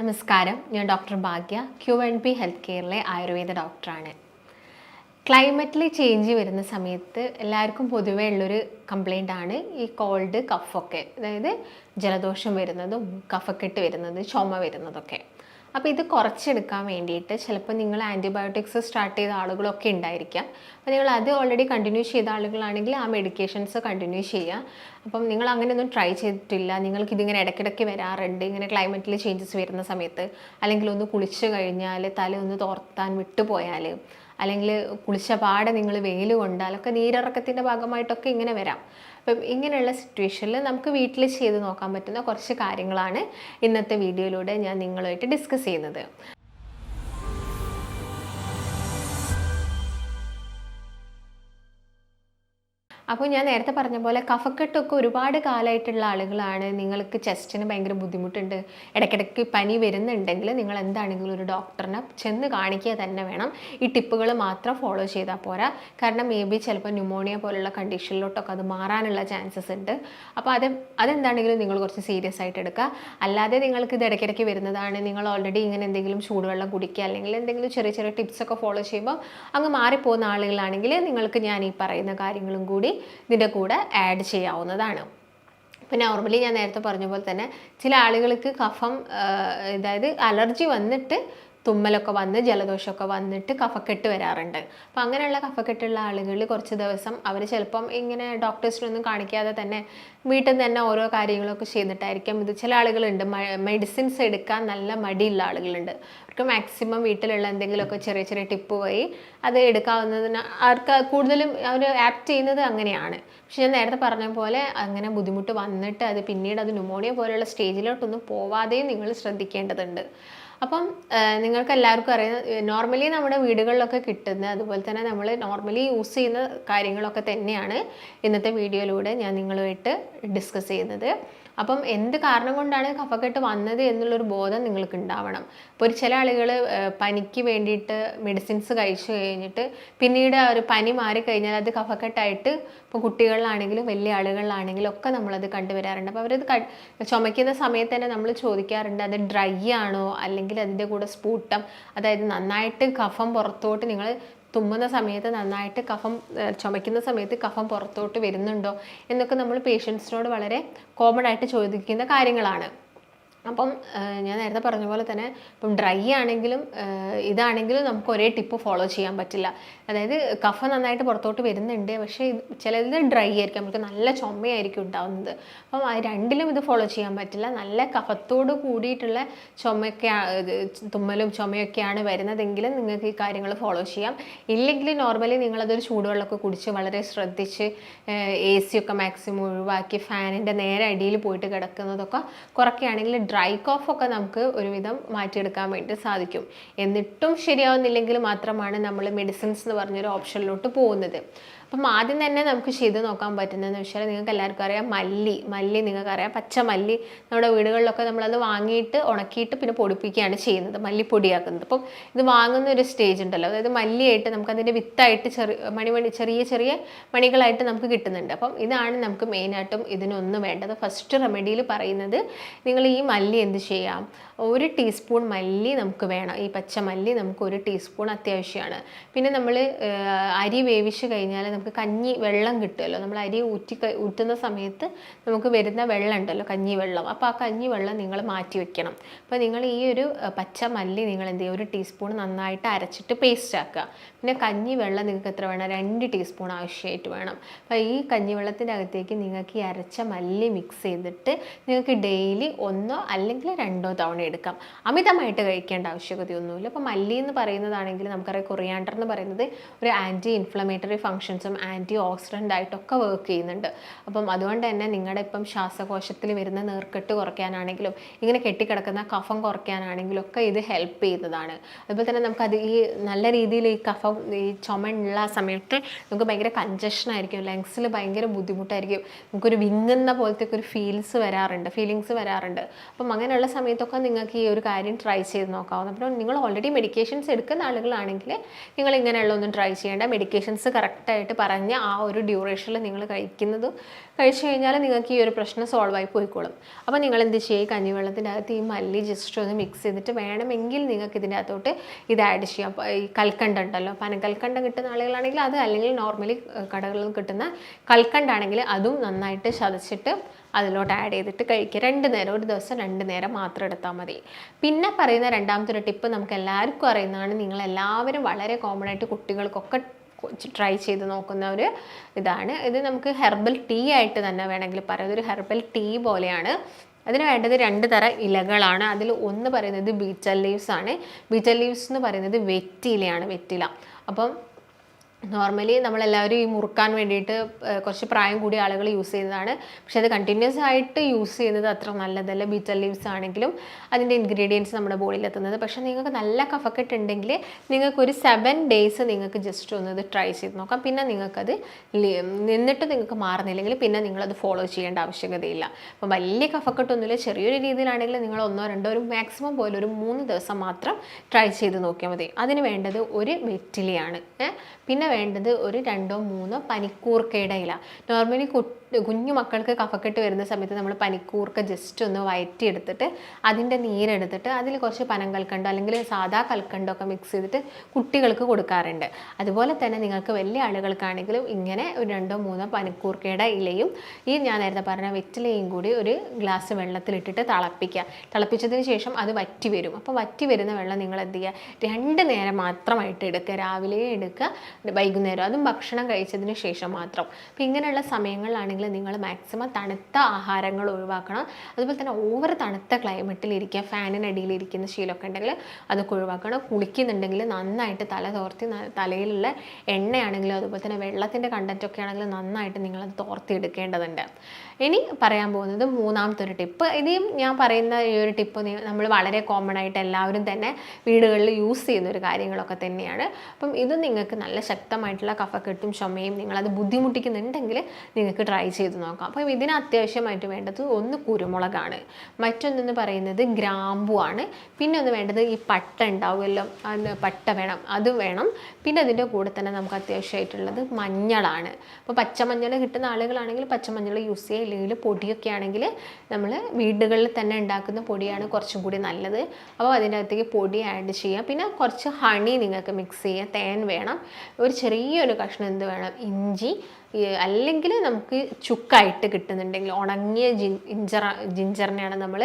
നമസ്കാരം, ഞാൻ ഡോക്ടർ ഭാഗ്യ, QNB health കെയറിലെ Ayurveda ഡോക്ടറാണ്. ക്ലൈമറ്റിൽ ചേഞ്ച് വരുന്ന സമയത്ത് എല്ലാവർക്കും പൊതുവേ ഉള്ളൊരു കംപ്ലൈൻ്റ് ആണ് ഈ കോൾഡ് കഫൊക്കെ, അതായത് ജലദോഷം വരുന്നതും കഫക്കെട്ട് വരുന്നത്, ചുമ വരുന്നതൊക്കെ. അപ്പോൾ ഇത് കുറച്ചെടുക്കാൻ വേണ്ടിയിട്ട് ചിലപ്പോൾ നിങ്ങൾ ആൻറ്റിബയോട്ടിക്സ് സ്റ്റാർട്ട് ചെയ്ത ആളുകളൊക്കെ ഉണ്ടായിരിക്കാം. അപ്പോൾ നിങ്ങൾ അത് ഓൾറെഡി കണ്ടിന്യൂ ചെയ്ത ആളുകളാണെങ്കിൽ ആ മെഡിക്കേഷൻസ് കണ്ടിന്യൂ ചെയ്യുക. അപ്പം നിങ്ങൾ അങ്ങനെയൊന്നും ട്രൈ ചെയ്തിട്ടില്ല, നിങ്ങൾക്കിതിങ്ങനെ ഇടയ്ക്കിടയ്ക്ക് വരാറുണ്ട്, ഇങ്ങനെ ക്ലൈമറ്റിൽ ചേഞ്ചസ് വരുന്ന സമയത്ത്, അല്ലെങ്കിൽ ഒന്ന് കുളിച്ച് കഴിഞ്ഞാൽ തല ഒന്ന് തോർത്താൻ വിട്ടുപോയാൽ, അല്ലെങ്കിൽ കുളിച്ച പാടെ നിങ്ങൾ വെയിൽ കൊണ്ടാലൊക്കെ നീരിറക്കത്തിൻ്റെ ഭാഗമായിട്ടൊക്കെ ഇങ്ങനെ വരാം. അപ്പം ഇങ്ങനെയുള്ള സിറ്റുവേഷനിൽ നമുക്ക് വീട്ടിൽ ചെയ്ത് നോക്കാൻ പറ്റുന്ന കുറച്ച് കാര്യങ്ങളാണ് ഇന്നത്തെ വീഡിയോയിലൂടെ ഞാൻ നിങ്ങളുമായിട്ട് ഡിസ്കസ് ചെയ്യുന്നത്. അപ്പോൾ ഞാൻ നേരത്തെ പറഞ്ഞ പോലെ കഫക്കെട്ടൊക്കെ ഒരുപാട് കാലമായിട്ടുള്ള ആളുകളാണ്, നിങ്ങൾക്ക് ചെസ്റ്റിന് ഭയങ്കര ബുദ്ധിമുട്ടുണ്ട്, ഇടയ്ക്കിടയ്ക്ക് പനി വരുന്നുണ്ടെങ്കിൽ നിങ്ങൾ എന്താണെങ്കിലും ഒരു ഡോക്ടറിനെ ചെന്ന് കാണിക്കുക തന്നെ വേണം. ഈ ടിപ്പുകൾ മാത്രം ഫോളോ ചെയ്താൽ പോരാ. കാരണം മേ ബി ചിലപ്പോൾ ന്യൂമോണിയ പോലുള്ള കണ്ടീഷനിലോട്ടൊക്കെ അത് മാറാനുള്ള ചാൻസസ് ഉണ്ട്. അപ്പോൾ അതെന്താണെങ്കിലും നിങ്ങൾ കുറച്ച് സീരിയസ് ആയിട്ട് എടുക്കുക. അല്ലാതെ നിങ്ങൾക്ക് ഇത് ഇടയ്ക്കിടയ്ക്ക് വരുന്നതാണ്, നിങ്ങൾ ഓൾറെഡി ഇങ്ങനെ എന്തെങ്കിലും ചൂടുവെള്ളം കുടിക്കുക, അല്ലെങ്കിൽ എന്തെങ്കിലും ചെറിയ ചെറിയ ടിപ്സൊക്കെ ഫോളോ ചെയ്യുമ്പോൾ അങ്ങ് മാറിപ്പോകുന്ന ആളുകളാണെങ്കിൽ നിങ്ങൾക്ക് ഞാൻ ഈ പറയുന്ന കാര്യങ്ങളും കൂടി ഇതിൻ്റെ കൂടെ ആഡ് ചെയ്യാവുന്നതാണ്. പിന്നെ നോർമലി ഞാൻ നേരത്തെ പറഞ്ഞ പോലെ തന്നെ ചില ആളുകൾക്ക് കഫം, അതായത് അലർജി വന്നിട്ട് തുമ്മലൊക്കെ വന്ന് ജലദോഷമൊക്കെ വന്നിട്ട് കഫക്കെട്ട് വരാറുണ്ട്. അപ്പോൾ അങ്ങനെയുള്ള കഫക്കെട്ടുള്ള ആളുകൾ കുറച്ച് ദിവസം അവർ ചിലപ്പം ഇങ്ങനെ ഡോക്ടേഴ്സിനൊന്നും കാണിക്കാതെ തന്നെ വീട്ടിൽ നിന്ന് തന്നെ ഓരോ കാര്യങ്ങളൊക്കെ ചെയ്തിട്ടായിരിക്കും ഇത്. ചില ആളുകളുണ്ട് മെഡിസിൻസ് എടുക്കാൻ നല്ല മടിയുള്ള ആളുകളുണ്ട്. അവർക്ക് മാക്സിമം വീട്ടിലുള്ള എന്തെങ്കിലുമൊക്കെ ചെറിയ ചെറിയ ടിപ്പ് വഴി അത് എടുക്കാവുന്നതിന് അവർക്ക് കൂടുതലും അവർ ആപ്റ്റ് ചെയ്യുന്നത് അങ്ങനെയാണ്. പക്ഷെ ഞാൻ നേരത്തെ പറഞ്ഞ പോലെ അങ്ങനെ ബുദ്ധിമുട്ട് വന്നിട്ട് അത് പിന്നീട് അത് ന്യൂമോണിയ പോലെയുള്ള സ്റ്റേജിലോട്ടൊന്നും പോവാതെയും നിങ്ങൾ ശ്രദ്ധിക്കേണ്ടതുണ്ട്. അപ്പം നിങ്ങൾക്ക് എല്ലാവർക്കും അറിയാം, നോർമലി നമ്മുടെ വീടുകളിലൊക്കെ കിട്ടുന്ന അതുപോലെ തന്നെ നമ്മൾ നോർമലി യൂസ് ചെയ്യുന്ന കാര്യങ്ങളൊക്കെ തന്നെയാണ് ഇന്നത്തെ വീഡിയോയിലൂടെ ഞാൻ നിങ്ങളുമായിട്ട് ഡിസ്കസ് ചെയ്യുന്നത്. അപ്പം എന്ത് കാരണം കൊണ്ടാണ് കഫക്കെട്ട് വന്നത് എന്നുള്ളൊരു ബോധം നിങ്ങൾക്ക് ഉണ്ടാവണം. ഇപ്പോൾ ചില ആളുകൾ പനിക്ക് വേണ്ടിയിട്ട് മെഡിസിൻസ് കഴിച്ചു കഴിഞ്ഞിട്ട് പിന്നീട് ഒരു പനി മാറിക്കഴിഞ്ഞാൽ അത് കഫക്കെട്ടായിട്ട്, ഇപ്പോൾ കുട്ടികളിലാണെങ്കിലും വലിയ ആളുകളിലാണെങ്കിലും ഒക്കെ നമ്മളത് കണ്ടുവരാറുണ്ട്. അപ്പോൾ അവരത് ചുമയ്ക്കുന്ന സമയത്ത് തന്നെ നമ്മൾ ചോദിക്കാറുണ്ട്, അത് ഡ്രൈ ആണോ അല്ലെങ്കിൽ അതിൻ്റെ കൂടെ സ്പൂട്ടം, അതായത് നന്നായിട്ട് കഫം പുറത്തോട്ട്, നിങ്ങൾ തുമ്മുന്ന സമയത്ത് നന്നായിട്ട് കഫം, ചുമയ്ക്കുന്ന സമയത്ത് കഫം പുറത്തോട്ട് വരുന്നുണ്ടോ എന്നൊക്കെ നമ്മൾ പേഷ്യൻസിനോട് വളരെ കോമൺ ആയിട്ട് ചോദിക്കുന്ന കാര്യങ്ങളാണ്. അപ്പം ഞാൻ നേരത്തെ പറഞ്ഞ പോലെ തന്നെ ഇപ്പം ഡ്രൈ ആണെങ്കിലും ഇതാണെങ്കിലും നമുക്ക് ഒരേ ടിപ്പ് ഫോളോ ചെയ്യാൻ പറ്റില്ല. അതായത് കഫം നന്നായിട്ട് പുറത്തോട്ട് വരുന്നുണ്ട്, പക്ഷേ ചിലത് ഡ്രൈ ആയിരിക്കും, നമുക്ക് നല്ല ചുമയായിരിക്കും ഉണ്ടാവുന്നത്. അപ്പം രണ്ടിലും ഇത് ഫോളോ ചെയ്യാൻ പറ്റില്ല. നല്ല കഫത്തോട് കൂടിയിട്ടുള്ള ചുമയൊക്കെ, തുമ്മലും ചുമയൊക്കെയാണ് വരുന്നതെങ്കിൽ നിങ്ങൾക്ക് ഈ കാര്യങ്ങൾ ഫോളോ ചെയ്യാം. ഇല്ലെങ്കിൽ നോർമലി നിങ്ങളതൊരു ചൂടുവെള്ളമൊക്കെ കുടിച്ച് വളരെ ശ്രദ്ധിച്ച് AC ഒക്കെ മാക്സിമം ഒഴിവാക്കി ഫാനിൻ്റെ നേരെ അടിയിൽ പോയിട്ട് കിടക്കുന്നതൊക്കെ കുറയ്ക്കുകയാണെങ്കിൽ ഡ്രൈ കോഫൊക്കെ നമുക്ക് ഒരുവിധം മാറ്റിയെടുക്കാൻ വേണ്ടി സാധിക്കും. എന്നിട്ടും ശരിയാവുന്നില്ലെങ്കിൽ മാത്രമാണ് നമ്മൾ മെഡിസിൻസ് എന്ന് പറഞ്ഞൊരു ഓപ്ഷനിലോട്ട് പോകുന്നത്. അപ്പം ആദ്യം തന്നെ നമുക്ക് ചെയ്ത് നോക്കാൻ പറ്റുന്നതെന്ന് വെച്ചാൽ, നിങ്ങൾക്ക് എല്ലാവർക്കും അറിയാം മല്ലി നിങ്ങൾക്കറിയാം, പച്ചമല്ലി നമ്മുടെ വീടുകളിലൊക്കെ നമ്മളത് വാങ്ങിയിട്ട് ഉണക്കിയിട്ട് പിന്നെ പൊടിപ്പിക്കുകയാണ് ചെയ്യുന്നത്, മല്ലിപ്പൊടിയാക്കുന്നത്. അപ്പം ഇത് വാങ്ങുന്ന ഒരു സ്റ്റേജ് ഉണ്ടല്ലോ, അതായത് മല്ലിയായിട്ട് നമുക്കതിൻ്റെ വിത്തായിട്ട് ചെറിയ ചെറിയ മണികളായിട്ട് നമുക്ക് കിട്ടുന്നുണ്ട്. അപ്പം ഇതാണ് നമുക്ക് മെയിനായിട്ടും ഇതിനൊന്നും വേണ്ടത്. ഫസ്റ്റ് റെമഡിയിൽ പറയുന്നത്, നിങ്ങൾ ഈ മല്ലി എന്ത് ചെയ്യാം, 1 ടീസ്പൂൺ മല്ലി നമുക്ക് വേണം. ഈ പച്ചമല്ലി നമുക്ക് 1 ടീസ്പൂൺ അത്യാവശ്യമാണ്. പിന്നെ നമ്മൾ അരി വേവിച്ച് കഴിഞ്ഞാൽ നമുക്ക് കഞ്ഞി വെള്ളം കിട്ടുമല്ലോ, നമ്മൾ അരി ഊറ്റുന്ന സമയത്ത് നമുക്ക് വരുന്ന വെള്ളം ഉണ്ടല്ലോ, കഞ്ഞി വെള്ളം. അപ്പോൾ ആ കഞ്ഞി വെള്ളം നിങ്ങൾ മാറ്റി വെക്കണം. അപ്പോൾ നിങ്ങൾ ഈ ഒരു പച്ചമല്ലി നിങ്ങൾ എന്ത് ചെയ്യുക, 1 ടീസ്പൂൺ നന്നായിട്ട് അരച്ചിട്ട് പേസ്റ്റ് ആക്കുക. പിന്നെ കഞ്ഞി വെള്ളം നിങ്ങൾക്ക് എത്ര വേണം, 2 ടീസ്പൂൺ ആവശ്യമായിട്ട് വേണം. അപ്പോൾ ഈ കഞ്ഞിവെള്ളത്തിൻ്റെ അകത്തേക്ക് നിങ്ങൾക്ക് ഈ അരച്ച മല്ലി മിക്സ് ചെയ്തിട്ട് നിങ്ങൾക്ക് ഡെയിലി 1 അല്ലെങ്കിൽ 2 തവണ എടുക്കാം. അമിതമായിട്ട് കഴിക്കേണ്ട ആവശ്യകതയൊന്നുമില്ല. അപ്പോൾ മല്ലി എന്ന് പറയുന്നതാണെങ്കിൽ നമുക്കറിയാം, കൊറിയാണ്ടർ എന്ന് പറയുന്നത് ഒരു ആൻറ്റി ഇൻഫ്ലമേറ്ററി ഫങ്ഷൻസും ആൻറ്റി ഓക്സിഡൻ്റ് ആയിട്ടൊക്കെ വർക്ക് ചെയ്യുന്നുണ്ട്. അപ്പം അതുകൊണ്ട് തന്നെ നിങ്ങളുടെ ഇപ്പം ശ്വാസകോശത്തിൽ വരുന്ന നീർക്കെട്ട് കുറയ്ക്കാനാണെങ്കിലും ഇങ്ങനെ കെട്ടിക്കിടക്കുന്ന കഫം കുറയ്ക്കാനാണെങ്കിലും ഒക്കെ ഇത് ഹെൽപ്പ് ചെയ്യുന്നതാണ്. അതുപോലെ തന്നെ നമുക്കത് ഈ നല്ല രീതിയിൽ ഈ കഫം, ഈ ചുമയുള്ള സമയത്ത് നമുക്ക് ഭയങ്കര കൺജഷൻ ആയിരിക്കും, ലങ്സിൽ ഭയങ്കര ബുദ്ധിമുട്ടായിരിക്കും, നമുക്കൊരു വിങ്ങുന്ന പോലത്തെ ഒരു ഫീലിങ്സ് വരാറുണ്ട്. അപ്പം അങ്ങനെയുള്ള സമയത്തൊക്കെ നിങ്ങൾക്ക് ഈ ഒരു കാര്യം ട്രൈ ചെയ്ത് നോക്കാവുന്ന. അപ്പോൾ നിങ്ങൾ ഓൾറെഡി മെഡിക്കേഷൻസ് എടുക്കുന്ന ആളുകളാണെങ്കിൽ നിങ്ങൾ ഇങ്ങനെയുള്ള ഒന്നും ട്രൈ ചെയ്യേണ്ട. മെഡിക്കേഷൻസ് കറക്റ്റായിട്ട് പറഞ്ഞ ആ ഒരു ഡ്യൂറേഷനിൽ നിങ്ങൾ കഴിച്ചു കഴിഞ്ഞാൽ നിങ്ങൾക്ക് ഈ ഒരു പ്രശ്നം സോൾവ് ആയി പോയിക്കോളും. അപ്പോൾ നിങ്ങൾ എന്ത് ചെയ്യുക, കഞ്ഞിവെള്ളത്തിൻ്റെ അകത്ത് ഈ മല്ലി ജസ്റ്റ് ഒന്ന് മിക്സ് ചെയ്തിട്ട് വേണമെങ്കിൽ നിങ്ങൾക്ക് ഇതിൻ്റെ അകത്തോട്ട് ഇത് ആഡ് ചെയ്യാം. ഈ കൽക്കണ്ട ഉണ്ടല്ലോ, പനക്കൽക്കണ്ടം കിട്ടുന്ന ആളുകളാണെങ്കിൽ അത്, അല്ലെങ്കിൽ നോർമലി കടകളിൽ കിട്ടുന്ന കൽക്കണ്ടാണെങ്കിൽ അതും നന്നായിട്ട് ചതച്ചിട്ട് അതിലോട്ട് ആഡ് ചെയ്തിട്ട് കഴിക്കുക. 2 നേരം, ഒരു ദിവസം 2 നേരം മാത്രം എടുത്താൽ മതി. പിന്നെ പറയുന്ന രണ്ടാമത്തെ ഒരു ടിപ്പ് നമുക്ക് എല്ലാവർക്കും അറിയുന്നതാണ്. നിങ്ങളെല്ലാവരും വളരെ കോമൺ ആയിട്ട് കുട്ടികൾക്കൊക്കെ ട്രൈ ചെയ്ത് നോക്കുന്ന ഒരു ഇതാണ്. ഇത് നമുക്ക് ഹെർബൽ ടീ ആയിട്ട് തന്നെ വേണമെങ്കിൽ പറയാം. ഇതൊരു ഹെർബൽ ടീ പോലെയാണ്. അതിന് വേണ്ടത് 2 തരം ഇലകളാണ്. അതിൽ ഒന്ന് പറയുന്നത് ബീറ്റൽ ലീവ്സ് ആണ്. ബീറ്റൽ ലീവ്സ് എന്ന് പറയുന്നത് വെറ്റിലയാണ്, വെറ്റില. അപ്പം നോർമലി നമ്മളെല്ലാവരും ഈ മുറുക്കാൻ വേണ്ടിയിട്ട് കുറച്ച് പ്രായം കൂടിയ ആളുകൾ യൂസ് ചെയ്യുന്നതാണ്. പക്ഷേ അത് കണ്ടിന്യൂസ് ആയിട്ട് യൂസ് ചെയ്യുന്നത് അത്ര നല്ലതല്ല. ബീറ്റൽ ലീവ്സ് ആണെങ്കിലും അതിൻ്റെ ഇൻഗ്രീഡിയൻസ് നമ്മുടെ ബോഡിയിൽ എത്തുന്നത്. പക്ഷേ നിങ്ങൾക്ക് നല്ല കഫക്കെട്ട് ഉണ്ടെങ്കിൽ നിങ്ങൾക്കൊരു 7 days നിങ്ങൾക്ക് ജസ്റ്റ് ഒന്ന് ഇത് ട്രൈ ചെയ്ത് നോക്കാം. പിന്നെ നിങ്ങൾക്കത് നിന്നിട്ട് നിങ്ങൾക്ക് മാറുന്നില്ലെങ്കിൽ പിന്നെ നിങ്ങളത് ഫോളോ ചെയ്യേണ്ട ആവശ്യകതയില്ല. അപ്പം വലിയ കഫക്കെട്ടൊന്നുമില്ല, ചെറിയൊരു രീതിയിലാണെങ്കിൽ നിങ്ങൾ 1 2 ഒരു മാക്സിമം പോലെ ഒരു 3 ദിവസം മാത്രം ട്രൈ ചെയ്ത് നോക്കിയാൽ മതി. അതിന് വേണ്ടത് ഒരു വെറ്റിലയാണ്. പിന്നെ വേണ്ടത് ഒരു 2 3 പനിക്കൂർക്കയുടെ ഇല. നോർമലി കുഞ്ഞു മക്കൾക്ക് കഫക്കെട്ട് വരുന്ന സമയത്ത് നമ്മൾ പനിക്കൂർക്ക ജസ്റ്റ് ഒന്ന് വയറ്റിയെടുത്തിട്ട് അതിൻ്റെ നീരെടുത്തിട്ട് അതിൽ കുറച്ച് പനങ്കൽക്കണ്ടോ അല്ലെങ്കിൽ സാധാ കൽക്കണ്ടോ ഒക്കെ മിക്സ് ചെയ്തിട്ട് കുട്ടികൾക്ക് കൊടുക്കാറുണ്ട്. അതുപോലെ തന്നെ നിങ്ങൾക്ക് വലിയ ആളുകൾക്കാണെങ്കിലും ഇങ്ങനെ ഒരു 2 3 പനിക്കൂർക്കയുടെ ഇലയും ഈ ഞാൻ നേരത്തെ പറഞ്ഞ വെറ്റിലയും കൂടി ഒരു ഗ്ലാസ് വെള്ളത്തിലിട്ടിട്ട് തിളപ്പിക്കുക. തിളപ്പിച്ചതിന് ശേഷം അത് വറ്റി വരും. അപ്പോൾ വറ്റി വരുന്ന വെള്ളം നിങ്ങൾ എന്ത് ചെയ്യുക, 2 നേരം മാത്രമായിട്ട് എടുക്കുക. രാവിലെ എടുക്കുക, വൈകുന്നേരം, അതും ഭക്ഷണം കഴിച്ചതിന് ശേഷം മാത്രം. അപ്പോൾ ഇങ്ങനെയുള്ള സമയങ്ങളിലാണെങ്കിൽ നിങ്ങൾ മാക്സിമം തണുത്ത ആഹാരങ്ങൾ ഒഴിവാക്കണം. അതുപോലെ തന്നെ ഓവർ തണുത്ത ക്ലൈമറ്റിൽ ഇരിക്കുക, ഫാനിനടിയിൽ ഇരിക്കുന്ന ശീലമൊക്കെ ഉണ്ടെങ്കിൽ അതൊക്കെ ഒഴിവാക്കണം. കുളിക്കുന്നുണ്ടെങ്കിൽ നന്നായിട്ട് തല തോർത്തി, തലയിലുള്ള എണ്ണയാണെങ്കിലും അതുപോലെ തന്നെ വെള്ളത്തിൻ്റെ കണ്ടൻറ്റൊക്കെ ആണെങ്കിലും നന്നായിട്ട് നിങ്ങളത് തോർത്തി എടുക്കേണ്ടതുണ്ട്. ഇനി പറയാൻ പോകുന്നത് 3ാമത്തെ ഒരു ടിപ്പ്. ഇനിയും ഞാൻ പറയുന്ന ഈ ഒരു ടിപ്പ് നമ്മൾ വളരെ കോമൺ ആയിട്ട് എല്ലാവരും തന്നെ വീടുകളിൽ യൂസ് ചെയ്യുന്ന ഒരു കാര്യങ്ങളൊക്കെ തന്നെയാണ്. അപ്പം ഇത് നിങ്ങൾക്ക് നല്ല ശക്തമായിട്ടുള്ള കഫക്കെട്ടും ചുമയും നിങ്ങളത് ബുദ്ധിമുട്ടിക്കുന്നുണ്ടെങ്കിൽ നിങ്ങൾക്ക് ട്രൈ ചെയ്ത് നോക്കാം. അപ്പോൾ ഇതിന് അത്യാവശ്യമായിട്ട് വേണ്ടത് ഒന്ന് കുരുമുളകാണ്, മറ്റൊന്നെന്ന് പറയുന്നത് ഗ്രാമ്പു ആണ്, പിന്നെ ഒന്ന് വേണ്ടത് ഈ പട്ട ഉണ്ടാവുമല്ലോ, പട്ട വേണം, അത് വേണം. പിന്നെ അതിൻ്റെ കൂടെ തന്നെ നമുക്ക് അത്യാവശ്യമായിട്ടുള്ളത് മഞ്ഞളാണ്. അപ്പോൾ പച്ചമഞ്ഞൾ കിട്ടുന്ന ആളുകളാണെങ്കിൽ പച്ചമഞ്ഞൾ യൂസ് ചെയ്യുക, ഇല്ലെങ്കിൽ പൊടിയൊക്കെ ആണെങ്കിൽ നമ്മൾ വീടുകളിൽ തന്നെ ഉണ്ടാക്കുന്ന പൊടിയാണ് കുറച്ചും കൂടി നല്ലത്. അപ്പോൾ അതിൻ്റെ അകത്തേക്ക് പൊടി ആഡ് ചെയ്യുക. പിന്നെ കുറച്ച് ഹണി നിങ്ങൾക്ക് മിക്സ് ചെയ്യുക, തേൻ വേണം, ഒരു ചെറിയൊരു കഷ്ണം എന്ത് വേണം, ഇഞ്ചി, അല്ലെങ്കിൽ നമുക്ക് ചുക്കായിട്ട് കിട്ടുന്നുണ്ടെങ്കിൽ ഉണങ്ങിയ ജിഞ്ചറിനെയാണ് നമ്മൾ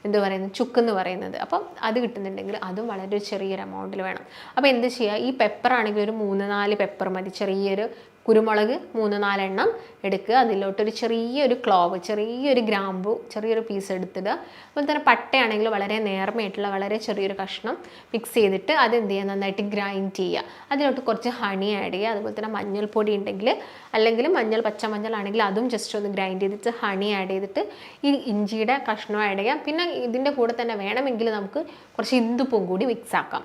എന്ത് പറയുന്നത്, ചുക്കെന്ന് പറയുന്നത്. അപ്പം അത് കിട്ടുന്നുണ്ടെങ്കിൽ അതും വളരെ ചെറിയൊരു എമൗണ്ടിൽ വേണം. അപ്പോൾ എന്ത് ചെയ്യുക, ഈ പെപ്പറാണെങ്കിൽ ഒരു 3 4 പെപ്പർ മതി. ചെറിയൊരു കുരുമുളക് 3 4 എണ്ണം എടുക്കുക. അതിലോട്ടൊരു ചെറിയൊരു ക്ലോവ്, ചെറിയൊരു ഗ്രാമ്പു, ചെറിയൊരു പീസ് എടുത്തിടുക. അതുപോലെ തന്നെ പട്ടയാണെങ്കിൽ വളരെ നേർമയായിട്ടുള്ള വളരെ ചെറിയൊരു കഷ്ണം മിക്സ് ചെയ്തിട്ട് അത് എന്ത് ചെയ്യുക, നന്നായിട്ട് ഗ്രൈൻഡ് ചെയ്യുക. അതിലോട്ട് കുറച്ച് ഹണി ആഡ് ചെയ്യുക. അതുപോലെ തന്നെ മഞ്ഞൾപ്പൊടി ഉണ്ടെങ്കിൽ, അല്ലെങ്കിൽ പച്ചമഞ്ഞളാണെങ്കിൽ അതും ജസ്റ്റ് ഒന്ന് ഗ്രൈൻഡ് ചെയ്തിട്ട് ഹണി ആഡ് ചെയ്തിട്ട് ഈ ഇഞ്ചിയുടെ കഷ്ണം ആഡ് ചെയ്യാം. പിന്നെ ഇതിൻ്റെ കൂടെ തന്നെ വേണമെങ്കിൽ നമുക്ക് കുറച്ച് ഇന്ദുപ്പും കൂടി മിക്സ് ആക്കാം.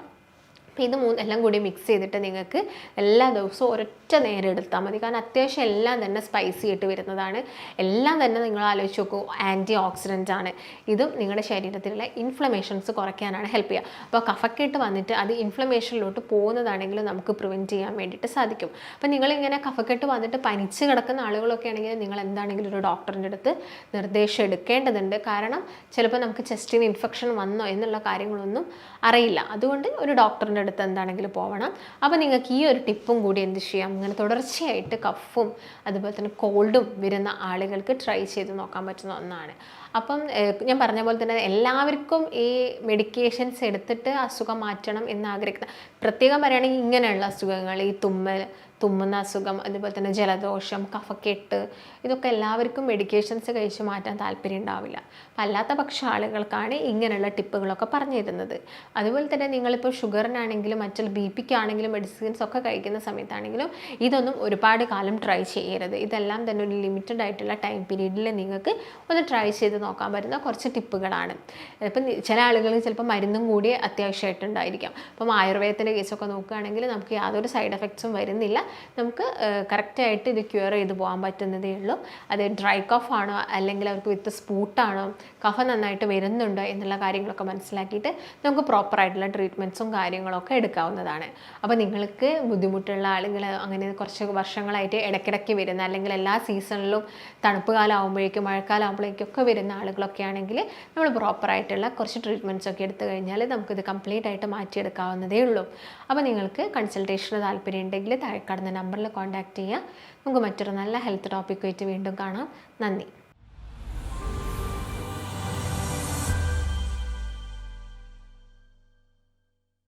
അപ്പോൾ ഇത് എല്ലാം കൂടി മിക്സ് ചെയ്തിട്ട് നിങ്ങൾക്ക് എല്ലാ ദിവസവും ഒരൊറ്റ നേരം എടുത്താൽ മതി. കാരണം അത്യാവശ്യം എല്ലാം തന്നെ സ്പൈസി ആയിട്ട് വരുന്നതാണ്. എല്ലാം തന്നെ നിങ്ങൾ ആലോചിച്ച് നോക്കൂ, ആൻറ്റി ഓക്സിഡൻ്റ് ആണ്. ഇതും നിങ്ങളുടെ ശരീരത്തിലുള്ള ഇൻഫ്ലമേഷൻസ് കുറയ്ക്കാനാണ് ഹെൽപ്പ് ചെയ്യുക. അപ്പോൾ കഫക്കെട്ട് വന്നിട്ട് അത് ഇൻഫ്ലമേഷനിലോട്ട് പോകുന്നതാണെങ്കിൽ നമുക്ക് പ്രിവെൻറ്റ് ചെയ്യാൻ വേണ്ടിയിട്ട് സാധിക്കും. അപ്പോൾ നിങ്ങളിങ്ങനെ കഫക്കെട്ട് വന്നിട്ട് പനിച്ച് കിടക്കുന്ന ആളുകളൊക്കെ ആണെങ്കിൽ നിങ്ങൾ എന്താണെങ്കിലും ഒരു ഡോക്ടറിൻ്റെ അടുത്ത് നിർദ്ദേശം എടുക്കേണ്ടതുണ്ട്. കാരണം ചിലപ്പോൾ നമുക്ക് ചെസ്റ്റിന് ഇൻഫെക്ഷൻ വന്നോ എന്നുള്ള കാര്യങ്ങളൊന്നും അറിയില്ല. അതുകൊണ്ട് ഒരു ഡോക്ടറിൻ്റെ അടുത്ത് എന്താണെങ്കിലും പോകണം. അപ്പോൾ നിങ്ങൾക്ക് ഈ ഒരു ടിപ്പും കൂടി എന്ത് ചെയ്യാം, ഇങ്ങനെ തുടർച്ചയായിട്ട് കഫും അതുപോലെ തന്നെ കോൾഡും വരുന്ന ആളുകൾക്ക് ട്രൈ ചെയ്ത് നോക്കാൻ പറ്റുന്ന ഒന്നാണ്. അപ്പം ഞാൻ പറഞ്ഞ പോലെ തന്നെ എല്ലാവർക്കും ഈ മെഡിക്കേഷൻസ് എടുത്തിട്ട് അസുഖം മാറ്റണം എന്നാഗ്രഹിക്കുന്ന, പ്രത്യേകം പറയുകയാണെങ്കിൽ ഇങ്ങനെയുള്ള അസുഖങ്ങൾ, ഈ തുമ്മുന്ന അസുഖം, അതുപോലെ തന്നെ ജലദോഷം, കഫക്കെട്ട്, ഇതൊക്കെ എല്ലാവർക്കും മെഡിക്കേഷൻസ് കഴിച്ച് മാറ്റാൻ താല്പര്യം ഉണ്ടാവില്ല. അപ്പം അല്ലാത്ത പക്ഷം ആളുകൾക്കാണ് ഇങ്ങനെയുള്ള ടിപ്പുകളൊക്കെ പറഞ്ഞു തരുന്നത്. അതുപോലെ തന്നെ നിങ്ങളിപ്പോൾ ഷുഗറിനാണെങ്കിലും മറ്റുള്ള BP-ക്കാണെങ്കിലും മെഡിസിൻസ് ഒക്കെ കഴിക്കുന്ന സമയത്താണെങ്കിലും ഇതൊന്നും ഒരുപാട് കാലം ട്രൈ ചെയ്യരുത്. ഇതെല്ലാം തന്നെ ഒരു ലിമിറ്റഡ് ആയിട്ടുള്ള ടൈം പീരീഡിൽ നിങ്ങൾക്ക് ഒന്ന് ട്രൈ ചെയ്ത് നോക്കാൻ പറ്റുന്ന കുറച്ച് ടിപ്പുകളാണ്. ഇപ്പം ചില ആളുകൾക്ക് ചിലപ്പോൾ മരുന്നും കൂടി അത്യാവശ്യമായിട്ടുണ്ടായിരിക്കാം. അപ്പം ആയുർവേദത്തിൻ്റെ കേസൊക്കെ നോക്കുകയാണെങ്കിൽ നമുക്ക് യാതൊരു സൈഡ് എഫക്ട്സും വരുന്നില്ല. നമുക്ക് കറക്റ്റായിട്ട് ഇത് ക്യൂർ ചെയ്ത് പോകാൻ പറ്റുന്നതേ ഉള്ളൂ. അത് ഡ്രൈ കഫ് ആണോ അല്ലെങ്കിൽ അവർക്ക് വിത്ത് സ്പൂട്ടാണോ, കഫം നന്നായിട്ട് വരുന്നുണ്ടോ എന്നുള്ള കാര്യങ്ങളൊക്കെ മനസ്സിലാക്കിയിട്ട് നമുക്ക് പ്രോപ്പറായിട്ടുള്ള ട്രീറ്റ്മെൻറ്റ്സും കാര്യങ്ങളൊക്കെ എടുക്കാവുന്നതാണ്. അപ്പോൾ നിങ്ങൾക്ക് ബുദ്ധിമുട്ടുള്ള ആളുകൾ, അങ്ങനെ കുറച്ച് വർഷങ്ങളായിട്ട് ഇടയ്ക്കിടയ്ക്ക് വരുന്ന അല്ലെങ്കിൽ എല്ലാ സീസണിലും തണുപ്പ് കാലം ആകുമ്പോഴേക്കും മഴക്കാലം ആകുമ്പോഴേക്കൊക്കെ വരുന്ന ആളുകളൊക്കെ ആണെങ്കിൽ നമ്മൾ പ്രോപ്പറായിട്ടുള്ള കുറച്ച് ട്രീറ്റ്മെൻറ്റ്സ് ഒക്കെ എടുത്തു കഴിഞ്ഞാൽ നമുക്കിത് കംപ്ലീറ്റ് ആയിട്ട് മാറ്റിയെടുക്കാവുന്നതേ ഉള്ളൂ. അപ്പോൾ നിങ്ങൾക്ക് കൺസൾട്ടേഷന് താല്പര്യം ഉണ്ടെങ്കിൽ താഴെ കാണുന്ന നമ്പറിൽ കോൺടാക്റ്റ് ചെയ്യുക. നമുക്ക് മറ്റൊരു നല്ല ഹെൽത്ത് ടോപ്പിക്കുമായിട്ട് വീണ്ടും കാണാം. നന്ദി.